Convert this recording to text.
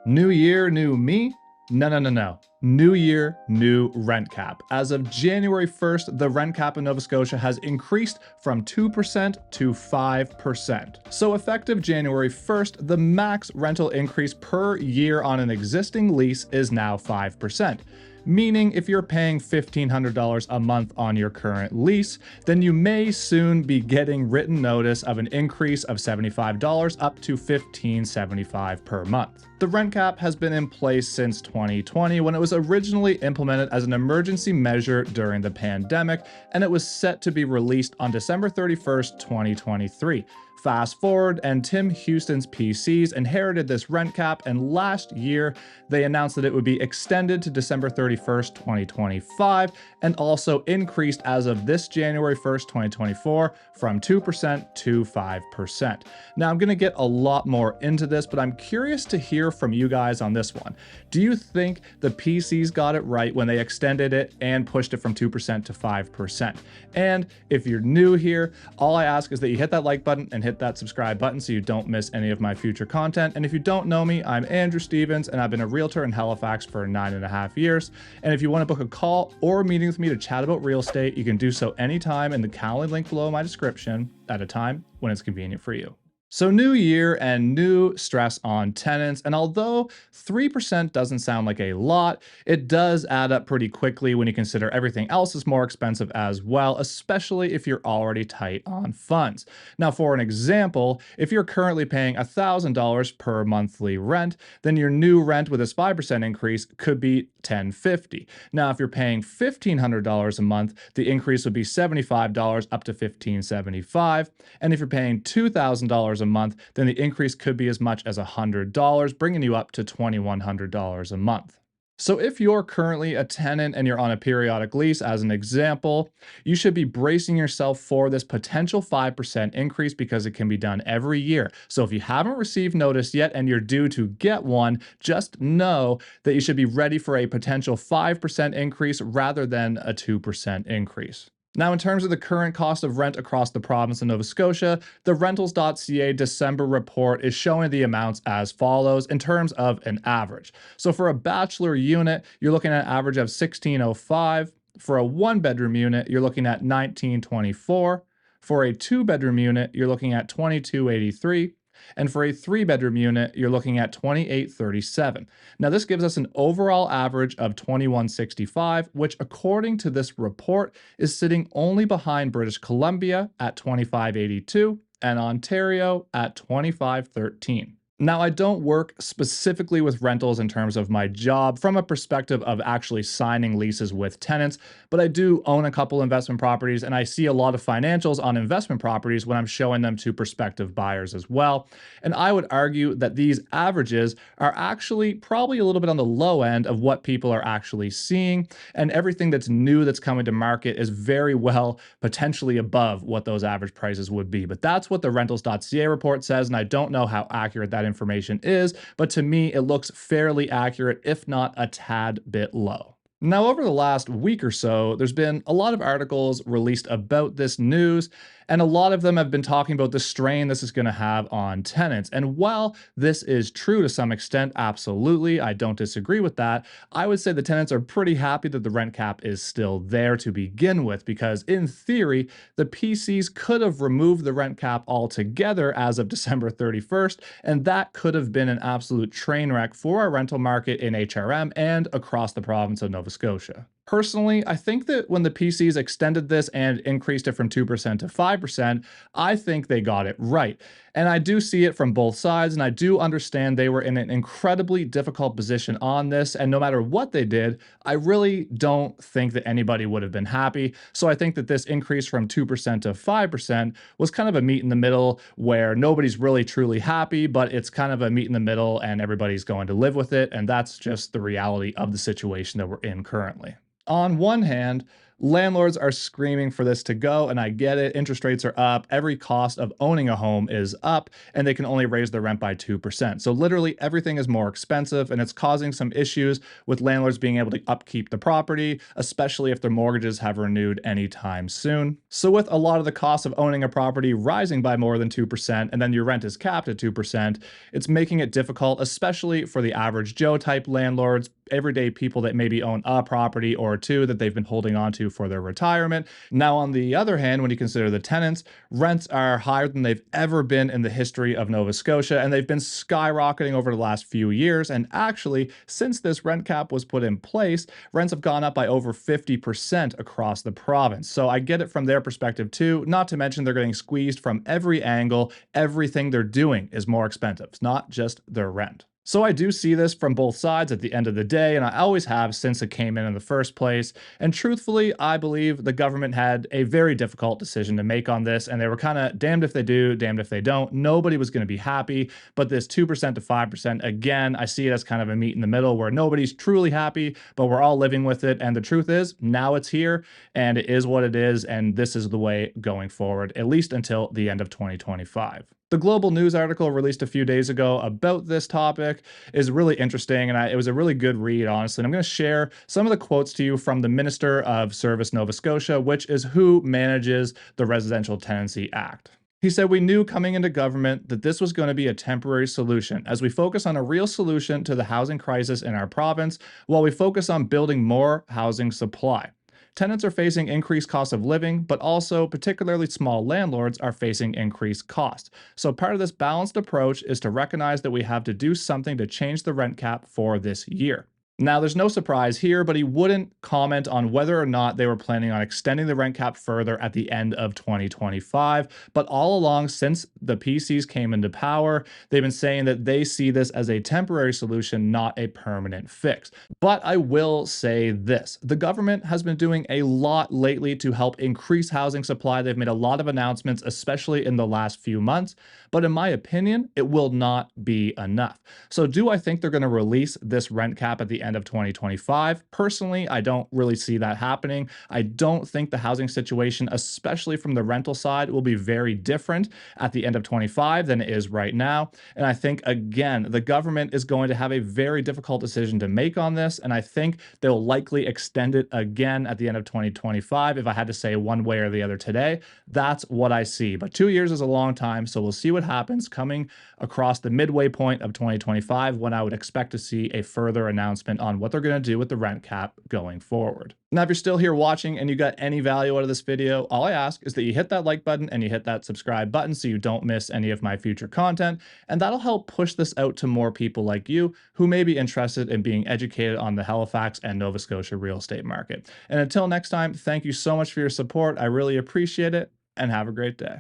New year, new me? No, no, no, no. New year, new rent cap. As of January 1st, the rent cap in Nova Scotia has increased from 2% to 5%. So effective January 1st, the max rental increase per year on an existing lease is now 5%. Meaning if you're paying $1,500 a month on your current lease, then you may soon be getting written notice of an increase of $75 up to $1,575 per month. The rent cap has been in place since 2020 when it was originally implemented as an emergency measure during the pandemic, and it was set to be released on December 31st, 2023. Fast forward, and Tim Houston's PCs inherited this rent cap, and last year they announced that it would be extended to December 31st, 2025, and also increased as of this January 1st, 2024, from 2% to 5%. Now, I'm going to get a lot more into this, but I'm curious to hear from you guys on this one. Do you think the PCs got it right when they extended it and pushed it from 2% to 5%? And if you're new here, all I ask is that you hit that like button and hit that subscribe button so you don't miss any of my future content. And if you don't know me, I'm Andrew Stevens, and I've been a realtor in Halifax for 9.5 years. And if you want to book a call or a meeting with me to chat about real estate, you can do so anytime in the Calendly link below my description at a time when it's convenient for you. So new year and new stress on tenants, and although 3% doesn't sound like a lot, it does add up pretty quickly when you consider everything else is more expensive as well, especially if you're already tight on funds. Now, for an example, if you're currently paying $1,000 per monthly rent, then your new rent with this 5% increase could be $1,050. Now, if you're paying $1,500 a month, the increase would be $75 up to $1,575. And if you're paying $2,000 a month, then the increase could be as much as $100, bringing you up to $2,100 a month. So if you're currently a tenant and you're on a periodic lease, as an example, you should be bracing yourself for this potential 5% increase because it can be done every year. So if you haven't received notice yet and you're due to get one, just know that you should be ready for a potential 5% increase rather than a 2% increase. Now, in terms of the current cost of rent across the province of Nova Scotia, the rentals.ca December report is showing the amounts as follows in terms of an average. So for a bachelor unit, you're looking at an average of $1,605. For a one-bedroom unit, you're looking at $1,924. For a two-bedroom unit, you're looking at $2,283. And for a three-bedroom unit, you're looking at $2,837. Now, this gives us an overall average of $2,165, which, according to this report, is sitting only behind British Columbia at $2,582 and Ontario at $2,513. Now, I don't work specifically with rentals in terms of my job from a perspective of actually signing leases with tenants, but I do own a couple investment properties, and I see a lot of financials on investment properties when I'm showing them to prospective buyers as well. And I would argue that these averages are actually probably a little bit on the low end of what people are actually seeing, and everything that's new that's coming to market is very well potentially above what those average prices would be. But that's what the rentals.ca report says, and I don't know how accurate that information is, but to me, it looks fairly accurate, if not a tad bit low. Now, over the last week or so, there's been a lot of articles released about this news, and a lot of them have been talking about the strain this is going to have on tenants. And while this is true to some extent, absolutely, I don't disagree with that, I would say the tenants are pretty happy that the rent cap is still there to begin with, because in theory, the PCs could have removed the rent cap altogether as of December 31st, and that could have been an absolute train wreck for our rental market in HRM and across the province of Nova Scotia. Personally, I think that when the PCs extended this and increased it from 2% to 5%, I think they got it right. And I do see it from both sides, and I do understand they were in an incredibly difficult position on this, and no matter what they did, I really don't think that anybody would have been happy. So I think that this increase from 2% to 5% was kind of a meet in the middle where nobody's really truly happy, but it's kind of a meet in the middle and everybody's going to live with it, and that's just the reality of the situation that we're in currently. On one hand, Landlords are screaming for this to go, and I get it. Interest rates are up. Every cost of owning a home is up, and they can only raise their rent by 2%. So literally everything is more expensive, and it's causing some issues with landlords being able to upkeep the property, especially if their mortgages have renewed anytime soon. So with a lot of the costs of owning a property rising by more than 2%, and then your rent is capped at 2%, it's making it difficult, especially for the average Joe type landlords, everyday people that maybe own a property or two that they've been holding on to for their retirement. Now, on the other hand, when you consider the tenants, rents are higher than they've ever been in the history of Nova Scotia, and they've been skyrocketing over the last few years. And actually, since this rent cap was put in place, rents have gone up by over 50% across the province. So I get it from their perspective too, not to mention they're getting squeezed from every angle. Everything they're doing is more expensive. It's not just their rent. So I do see this from both sides at the end of the day, and I always have since it came in the first place. And truthfully, I believe the government had a very difficult decision to make on this, and they were kind of damned if they do, damned if they don't. Nobody was going to be happy, but this 2% to 5%, again, I see it as kind of a meet in the middle where nobody's truly happy, but we're all living with it. And the truth is, now it's here, and it is what it is, and this is the way going forward, at least until the end of 2025. The Global News article released a few days ago about this topic is really interesting, and it was a really good read, honestly. And I'm going to share some of the quotes to you from the Minister of Service Nova Scotia, which is who manages the Residential Tenancy Act. He said, "We knew coming into government that this was going to be a temporary solution as we focus on a real solution to the housing crisis in our province while we focus on building more housing supply. Tenants are facing increased cost of living, but also particularly small landlords are facing increased costs. So part of this balanced approach is to recognize that we have to do something to change the rent cap for this year." Now, there's no surprise here, but he wouldn't comment on whether or not they were planning on extending the rent cap further at the end of 2025. But all along, since the PCs came into power, they've been saying that they see this as a temporary solution, not a permanent fix. But I will say this, the government has been doing a lot lately to help increase housing supply. They've made a lot of announcements, especially in the last few months. But in my opinion, it will not be enough. So do I think they're going to release this rent cap at the end of 2025? Personally, I don't really see that happening. I don't think the housing situation, especially from the rental side, will be very different at the end of 25 than it is right now. And I think, again, the government is going to have a very difficult decision to make on this. And I think they'll likely extend it again at the end of 2025. If I had to say one way or the other today, that's what I see. But 2 years is a long time. So we'll see what happens coming across the midway point of 2025 when I would expect to see a further announcement on what they're going to do with the rent cap going forward. Now, if you're still here watching and you got any value out of this video, all I ask is that you hit that like button and you hit that subscribe button so you don't miss any of my future content. And that'll help push this out to more people like you who may be interested in being educated on the Halifax and Nova Scotia real estate market. And until next time, thank you so much for your support. I really appreciate it, and have a great day.